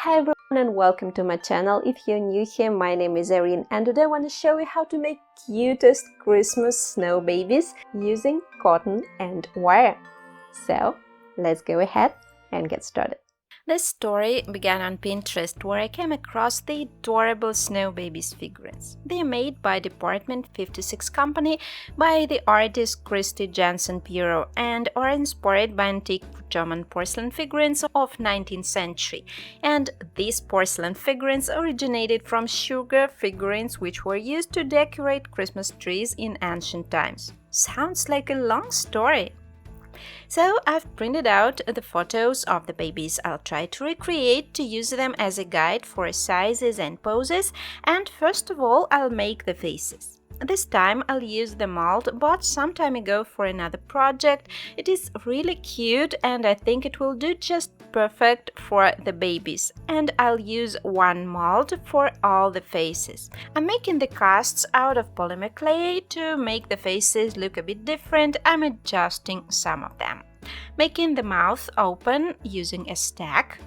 Hi everyone and welcome to my channel. If you're new here, my name is Erin and today I want to show you how to make cutest Christmas snow babies using cotton and wire. So let's go ahead and get started. This story began on Pinterest, where I came across the adorable Snow Babies figurines. They are made by Department 56 company by the artist Christy Jansen Piero and are inspired by antique German porcelain figurines of 19th century. And these porcelain figurines originated from sugar figurines which were used to decorate Christmas trees in ancient times. Sounds like a long story. So I've printed out the photos of the babies I'll try to recreate to use them as a guide for sizes and poses, and first of all I'll make the faces. This time I'll use the mold bought some time ago for another project. It is really cute and I think it will do just perfect for the babies, and I'll use one mold for all the faces. I'm making the casts out of polymer clay. To make the faces look a bit different, I'm adjusting some of them. Making the mouth open using a stack.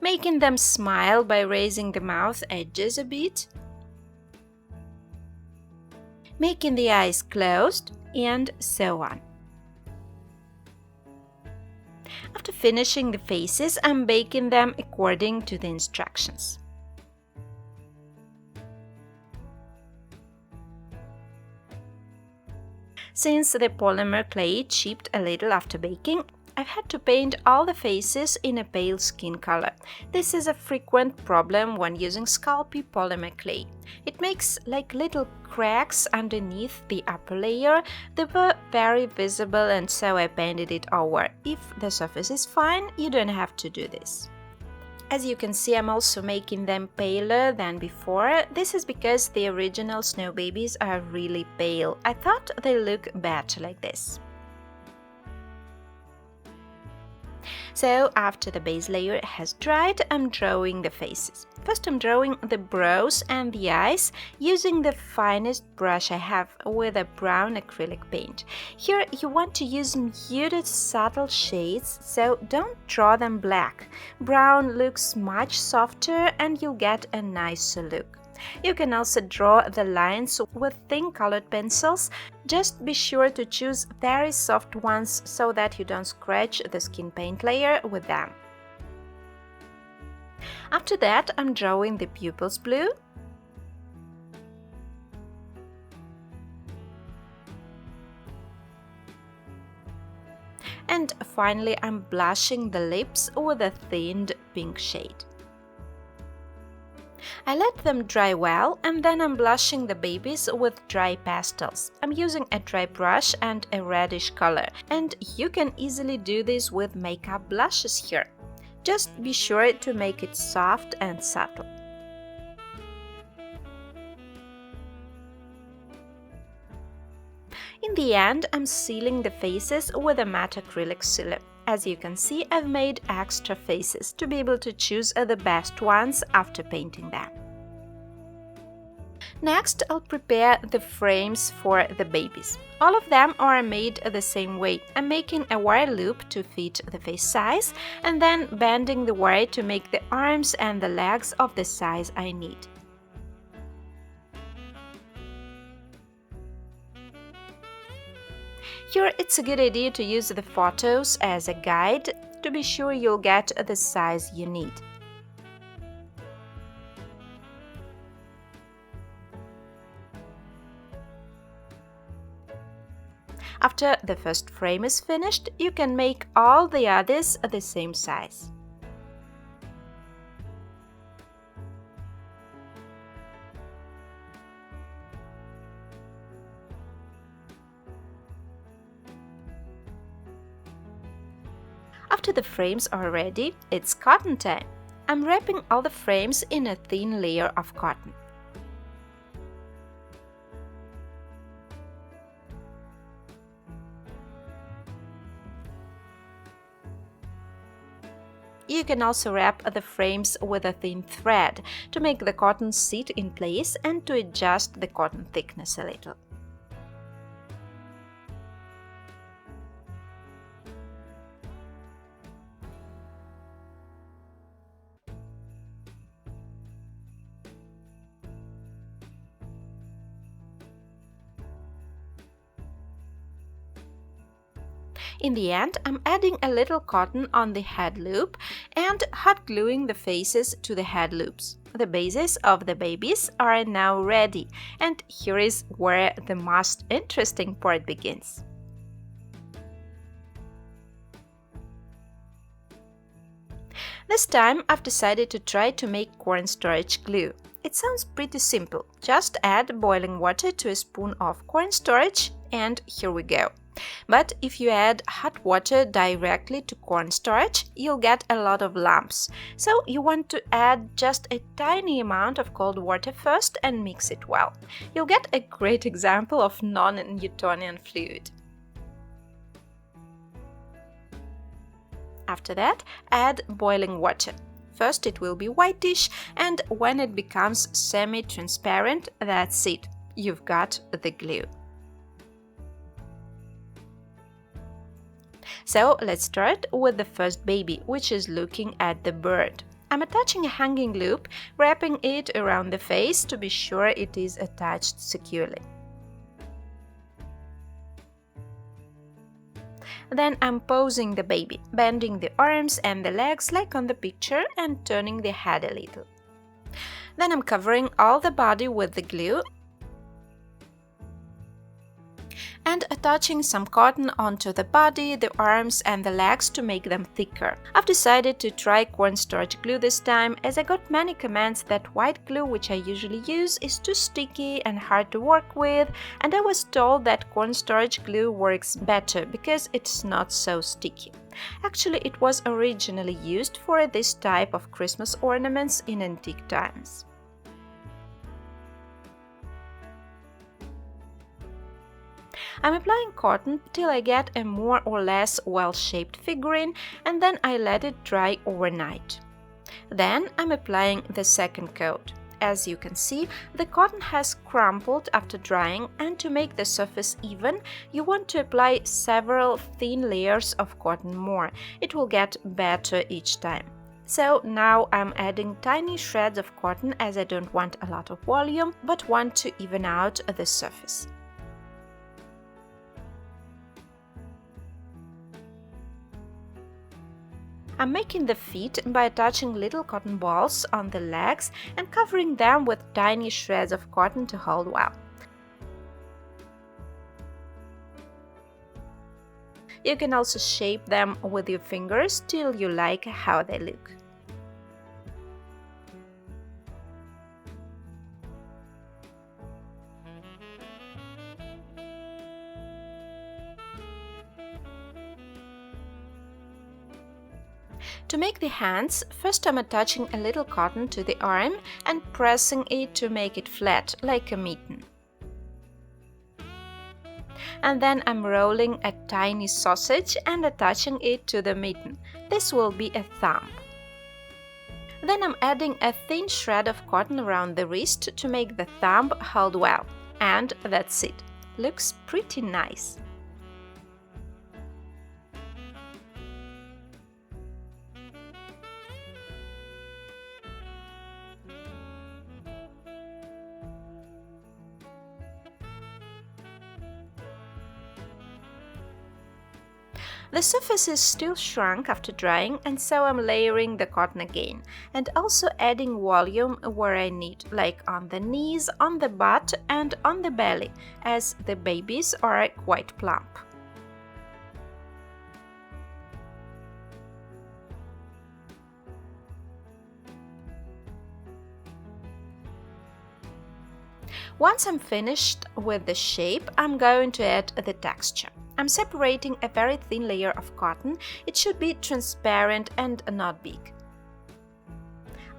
Making them smile by raising the mouth edges a bit. Making the eyes closed, and so on. After finishing the faces, I'm baking them according to the instructions. Since the polymer clay chipped a little after baking, I've had to paint all the faces in a pale skin color. This is a frequent problem when using Sculpey polymer clay. It makes like little cracks underneath the upper layer. They were very visible and so I painted it over. If the surface is fine, you don't have to do this. As you can see, I'm also making them paler than before. This is because the original Snow Babies are really pale. I thought they look better like this. So after the base layer has dried, I'm drawing the faces. First I'm drawing the brows and the eyes using the finest brush I have with a brown acrylic paint. Here you want to use muted subtle shades, so don't draw them black. Brown looks much softer and you'll get a nicer look. You can also draw the lines with thin colored pencils. Just be sure to choose very soft ones so that you don't scratch the skin paint layer with them. After that, I'm drawing the pupils blue. And finally, I'm blushing the lips with a thinned pink shade. I let them dry well and then I'm blushing the babies with dry pastels. I'm using a dry brush and a reddish color, and you can easily do this with makeup blushes here. Just be sure to make it soft and subtle. In the end, I'm sealing the faces with a matte acrylic sealer. As you can see, I've made extra faces to be able to choose the best ones after painting them. Next, I'll prepare the frames for the babies. All of them are made the same way. I'm making a wire loop to fit the face size and then bending the wire to make the arms and the legs of the size I need. Here it's a good idea to use the photos as a guide to be sure you'll get the size you need. After the first frame is finished, you can make all the others the same size. After the frames are ready, it's cotton time. I'm wrapping all the frames in a thin layer of cotton. You can also wrap the frames with a thin thread to make the cotton sit in place and to adjust the cotton thickness a little. In the end, I'm adding a little cotton on the head loop and hot gluing the faces to the head loops. The bases of the babies are now ready, and here is where the most interesting part begins. This time I've decided to try to make cornstarch glue. It sounds pretty simple. Just add boiling water to a spoon of cornstarch and here we go. But if you add hot water directly to cornstarch, you'll get a lot of lumps. So you want to add just a tiny amount of cold water first and mix it well. You'll get a great example of non-Newtonian fluid. After that, add boiling water. First it will be whitish, and when it becomes semi-transparent, that's it. You've got the glue. So let's start with the first baby, which is looking at the bird. I'm attaching a hanging loop, wrapping it around the face to be sure it is attached securely. Then I'm posing the baby, bending the arms and the legs like on the picture and turning the head a little. Then I'm covering all the body with the glue and attaching some cotton onto the body, the arms and the legs to make them thicker. I've decided to try cornstarch glue this time as I got many comments that white glue, which I usually use, is too sticky and hard to work with, and I was told that cornstarch glue works better because it's not so sticky. Actually, it was originally used for this type of Christmas ornaments in antique times. I'm applying cotton till I get a more or less well-shaped figurine and then I let it dry overnight. Then I'm applying the second coat. As you can see, the cotton has crumpled after drying, and to make the surface even, you want to apply several thin layers of cotton more. It will get better each time. So now I'm adding tiny shreds of cotton as I don't want a lot of volume, but want to even out the surface. I'm making the feet by attaching little cotton balls on the legs and covering them with tiny shreds of cotton to hold well. You can also shape them with your fingers till you like how they look. To make the hands, first I'm attaching a little cotton to the arm and pressing it to make it flat, like a mitten. And then I'm rolling a tiny sausage and attaching it to the mitten. This will be a thumb. Then I'm adding a thin shred of cotton around the wrist to make the thumb hold well. And that's it. Looks pretty nice. The surface is still shrunk after drying, and so I'm layering the cotton again and also adding volume where I need, like on the knees, on the butt and on the belly, as the babies are quite plump. Once I'm finished with the shape, I'm going to add the texture. I'm separating a very thin layer of cotton. It should be transparent and not big.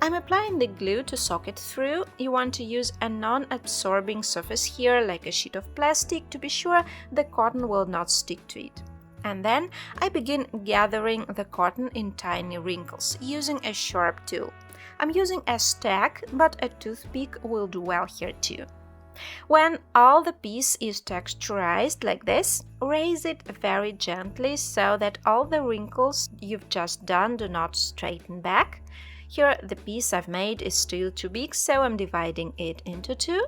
I'm applying the glue to soak it through. You want to use a non-absorbing surface here, like a sheet of plastic, to be sure the cotton will not stick to it. And then I begin gathering the cotton in tiny wrinkles, using a sharp tool. I'm using a stack, but a toothpick will do well here too. When all the piece is texturized like this, raise it very gently so that all the wrinkles you've just done do not straighten back. Here the piece I've made is still too big, so I'm dividing it into two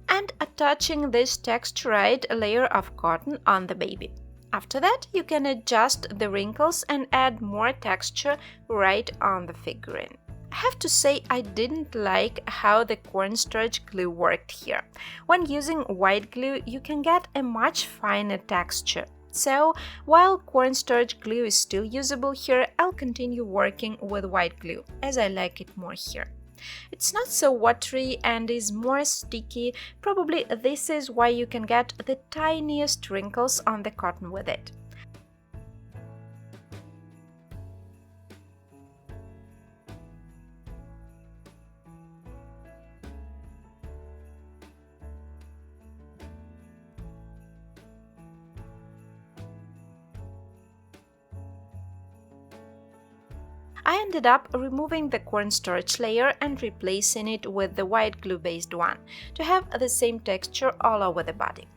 and attaching this texturized layer of cotton on the baby. After that, you can adjust the wrinkles and add more texture right on the figurine. I have to say I didn't like how the cornstarch glue worked here. When using white glue, you can get a much finer texture. So, while cornstarch glue is still usable here, I'll continue working with white glue, as I like it more here. It's not so watery and is more sticky. Probably this is why you can get the tiniest wrinkles on the cotton with it. I ended up removing the cornstarch layer and replacing it with the white glue based one to have the same texture all over the body.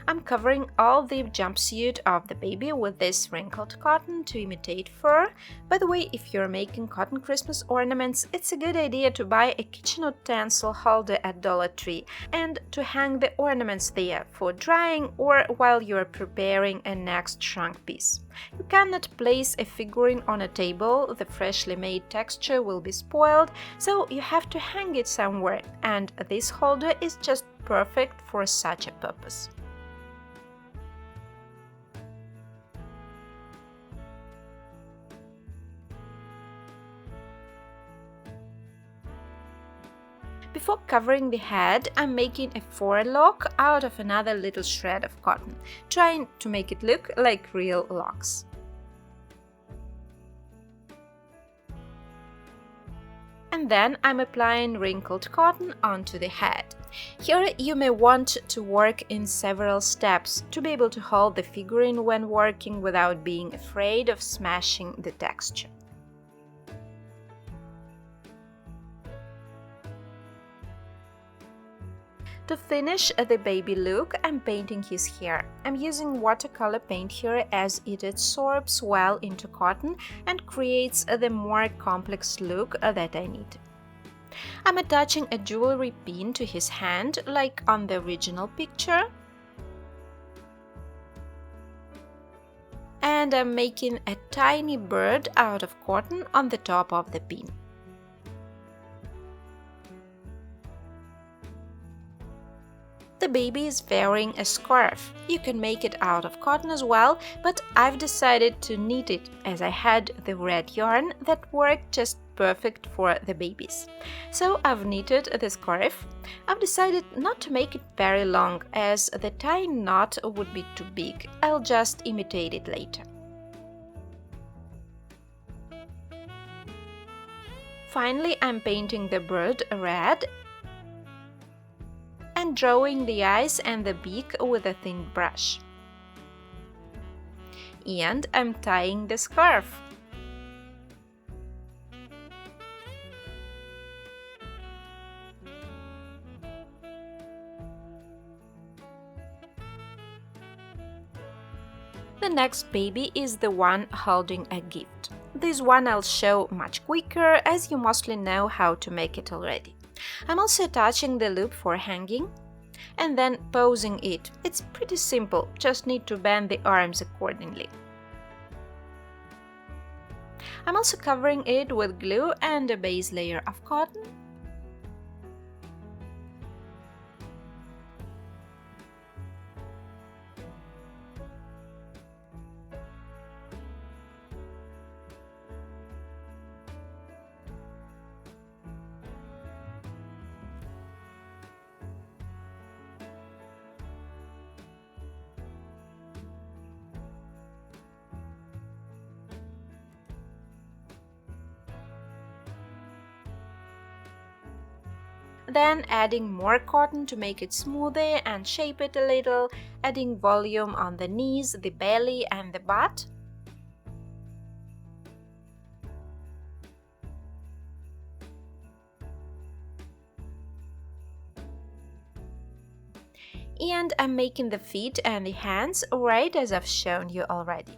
I'm covering all the jumpsuit of the baby with this wrinkled cotton to imitate fur. By the way, if you're making cotton Christmas ornaments, it's a good idea to buy a kitchen utensil holder at Dollar Tree and to hang the ornaments there for drying or while you're preparing a next shrunk piece. You cannot place a figurine on a table, the freshly made texture will be spoiled, so you have to hang it somewhere, and this holder is just perfect for such a purpose. Before covering the head, I'm making a forelock out of another little shred of cotton, trying to make it look like real locks. And then I'm applying wrinkled cotton onto the head. Here you may want to work in several steps to be able to hold the figurine when working without being afraid of smashing the texture. To finish the baby look, I'm painting his hair. I'm using watercolor paint here as it absorbs well into cotton and creates the more complex look that I need. I'm attaching a jewelry pin to his hand, like on the original picture. And I'm making a tiny bird out of cotton on the top of the pin. The baby is wearing a scarf. You can make it out of cotton as well, but I've decided to knit it as I had the red yarn that worked just perfect for the babies. So I've knitted the scarf. I've decided not to make it very long as the tying knot would be too big. I'll just imitate it later. Finally, I'm painting the bird red and drawing the eyes and the beak with a thin brush. And I'm tying the scarf. The next baby is the one holding a gift. This one I'll show much quicker as you mostly know how to make it already. I'm also attaching the loop for hanging and then posing it. It's pretty simple, just need to bend the arms accordingly. I'm also covering it with glue and a base layer of cotton. Then adding more cotton to make it smoother and shape it a little, adding volume on the knees, the belly and the butt. And I'm making the feet and the hands right as I've shown you already.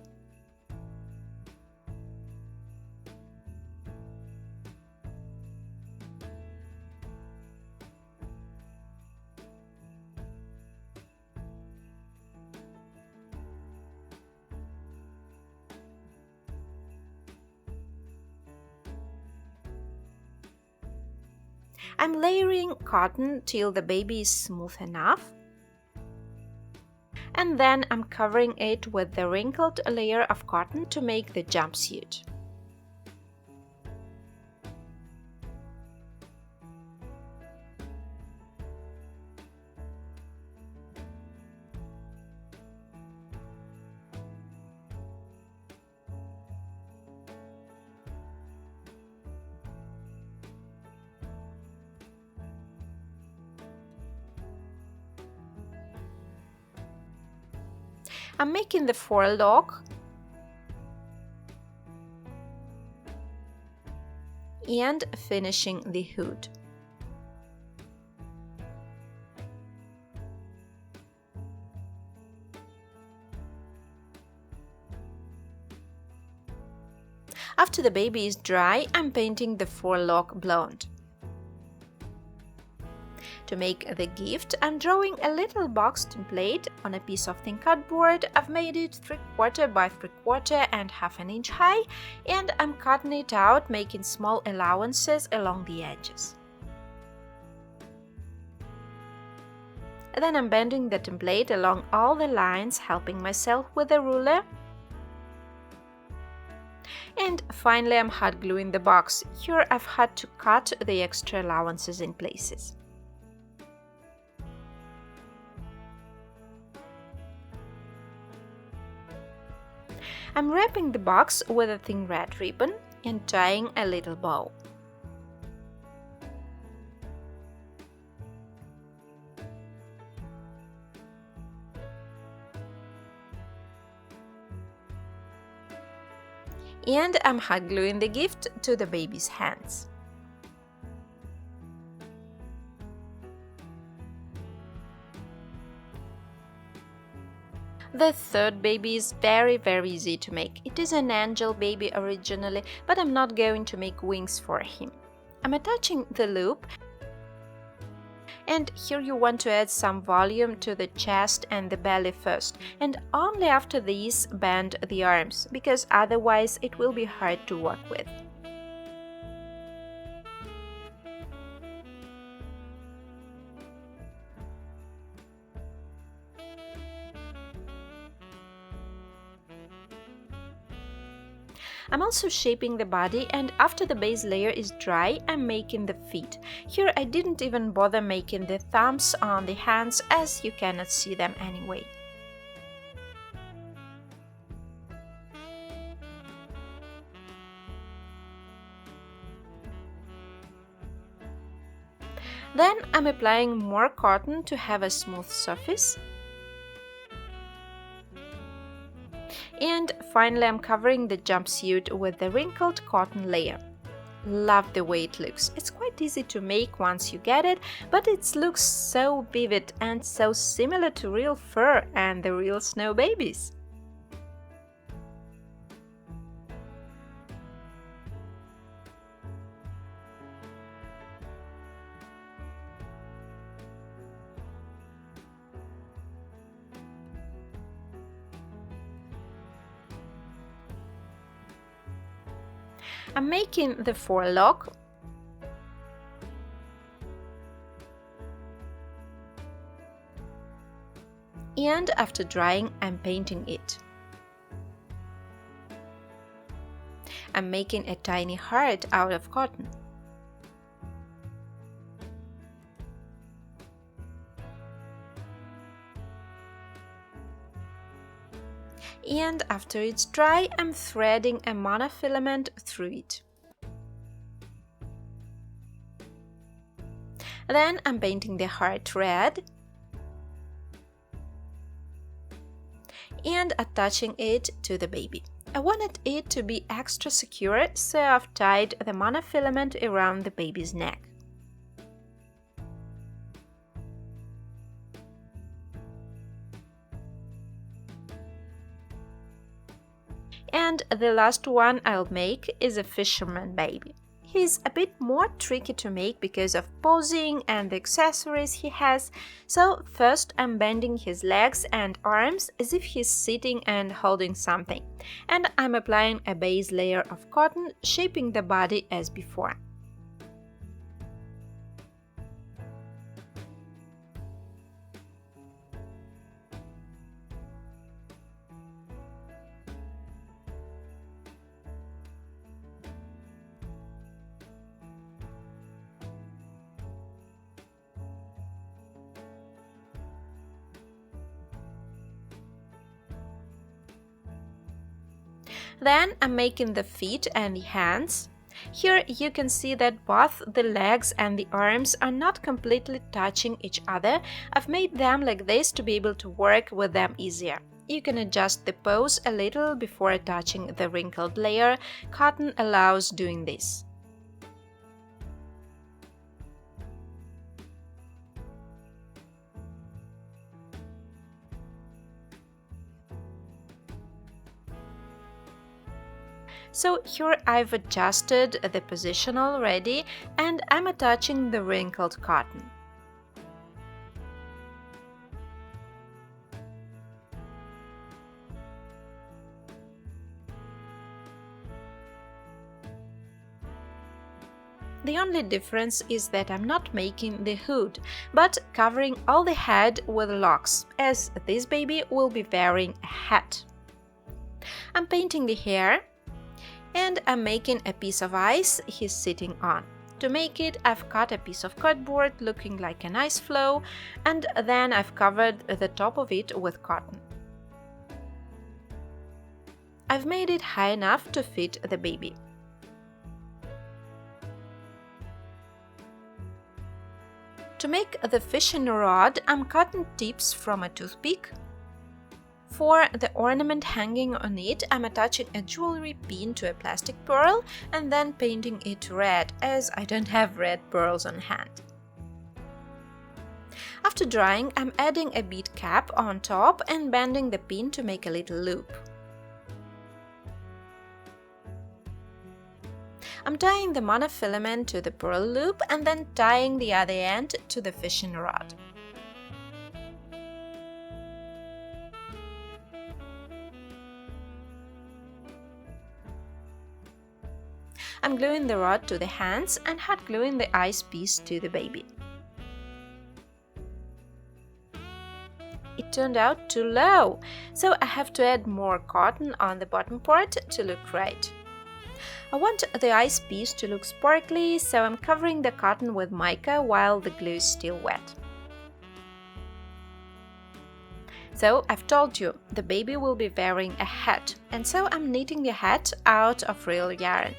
I'm layering cotton till the baby is smooth enough. And then I'm covering it with the wrinkled layer of cotton to make the jumpsuit. I'm making the forelock and finishing the hood. After the baby is dry, I'm painting the forelock blonde. To make the gift, I'm drawing a little box template on a piece of thin cardboard. I've made it 3/4 by 3/4 and 1/2 inch high, and I'm cutting it out, making small allowances along the edges. Then I'm bending the template along all the lines, helping myself with a ruler. And finally, I'm hot gluing the box. Here I've had to cut the extra allowances in places. I'm wrapping the box with a thin red ribbon and tying a little bow. And I'm hot gluing the gift to the baby's hands. The third baby is very easy to make. It is an angel baby originally, but I'm not going to make wings for him. I'm attaching the loop, and here you want to add some volume to the chest and the belly first, and only after this bend the arms, because otherwise it will be hard to work with. I'm also shaping the body, and after the base layer is dry, I'm making the feet. Here I didn't even bother making the thumbs on the hands, as you cannot see them anyway. Then I'm applying more cotton to have a smooth surface. And finally, I'm covering the jumpsuit with the wrinkled cotton layer. Love the way it looks. It's quite easy to make once you get it, but it looks so vivid and so similar to real fur and the real snow babies. I'm making the forelock, and after drying, I'm painting it. I'm making a tiny heart out of cotton. And after it's dry, I'm threading a monofilament through it. Then I'm painting the heart red and attaching it to the baby. I wanted it to be extra secure, so I've tied the monofilament around the baby's neck. And the last one I'll make is a Fisherman Baby. He's a bit more tricky to make because of posing and the accessories he has. So first I'm bending his legs and arms as if he's sitting and holding something. And I'm applying a base layer of cotton, shaping the body as before. Then I'm making the feet and the hands. Here you can see that both the legs and the arms are not completely touching each other. I've made them like this to be able to work with them easier. You can adjust the pose a little before touching the wrinkled layer. Cotton allows doing this. So here I've adjusted the position already and I'm attaching the wrinkled cotton. The only difference is that I'm not making the hood, but covering all the head with locks, as this baby will be wearing a hat. I'm painting the hair. And I'm making a piece of ice he's sitting on. To make it, I've cut a piece of cardboard looking like an ice floe, and then I've covered the top of it with cotton. I've made it high enough to fit the baby. To make the fishing rod, I'm cutting tips from a toothpick. For the ornament hanging on it, I'm attaching a jewelry pin to a plastic pearl and then painting it red, as I don't have red pearls on hand. After drying, I'm adding a bead cap on top and bending the pin to make a little loop. I'm tying the monofilament to the pearl loop and then tying the other end to the fishing rod. I'm gluing the rod to the hands and hot gluing the ice piece to the baby. It turned out too low, so I have to add more cotton on the bottom part to look right. I want the ice piece to look sparkly, so I'm covering the cotton with mica while the glue is still wet. So I've told you, the baby will be wearing a hat, and so I'm knitting the hat out of real yarn.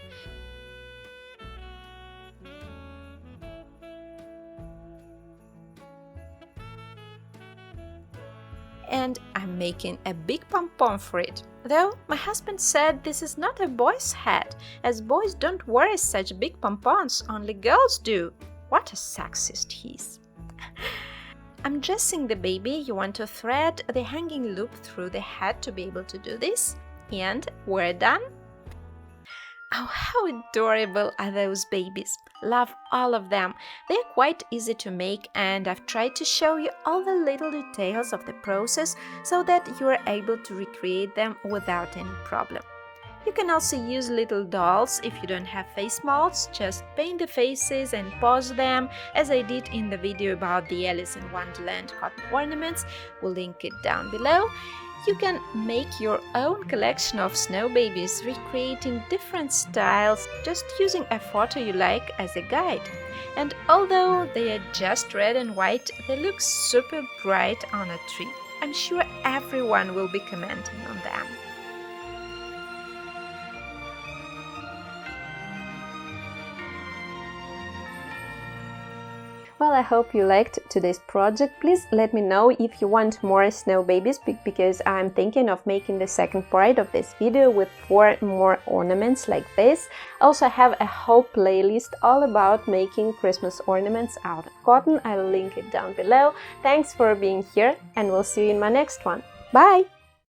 And I'm making a big pom-pom for it. Though my husband said this is not a boy's hat, as boys don't wear such big pom-poms, only girls do. What a sexist he is. I'm dressing the baby. You want to thread the hanging loop through the hat to be able to do this. And we're done. Oh, how adorable are those babies! Love all of them. They're quite easy to make, and I've tried to show you all the little details of the process so that you are able to recreate them without any problem. You can also use little dolls if you don't have face molds. Just paint the faces and pose them, as I did in the video about the Alice in Wonderland cotton ornaments. We'll link it down below. You can make your own collection of snow babies, recreating different styles, just using a photo you like as a guide. And although they are just red and white, they look super bright on a tree. I'm sure everyone will be commenting on them. Well, I hope you liked today's project. Please let me know if you want more snow babies, because I'm thinking of making the second part of this video with 4 more ornaments like this. Also, I have a whole playlist all about making Christmas ornaments out of cotton. I'll link it down below. Thanks for being here, and we'll see you in my next one. Bye!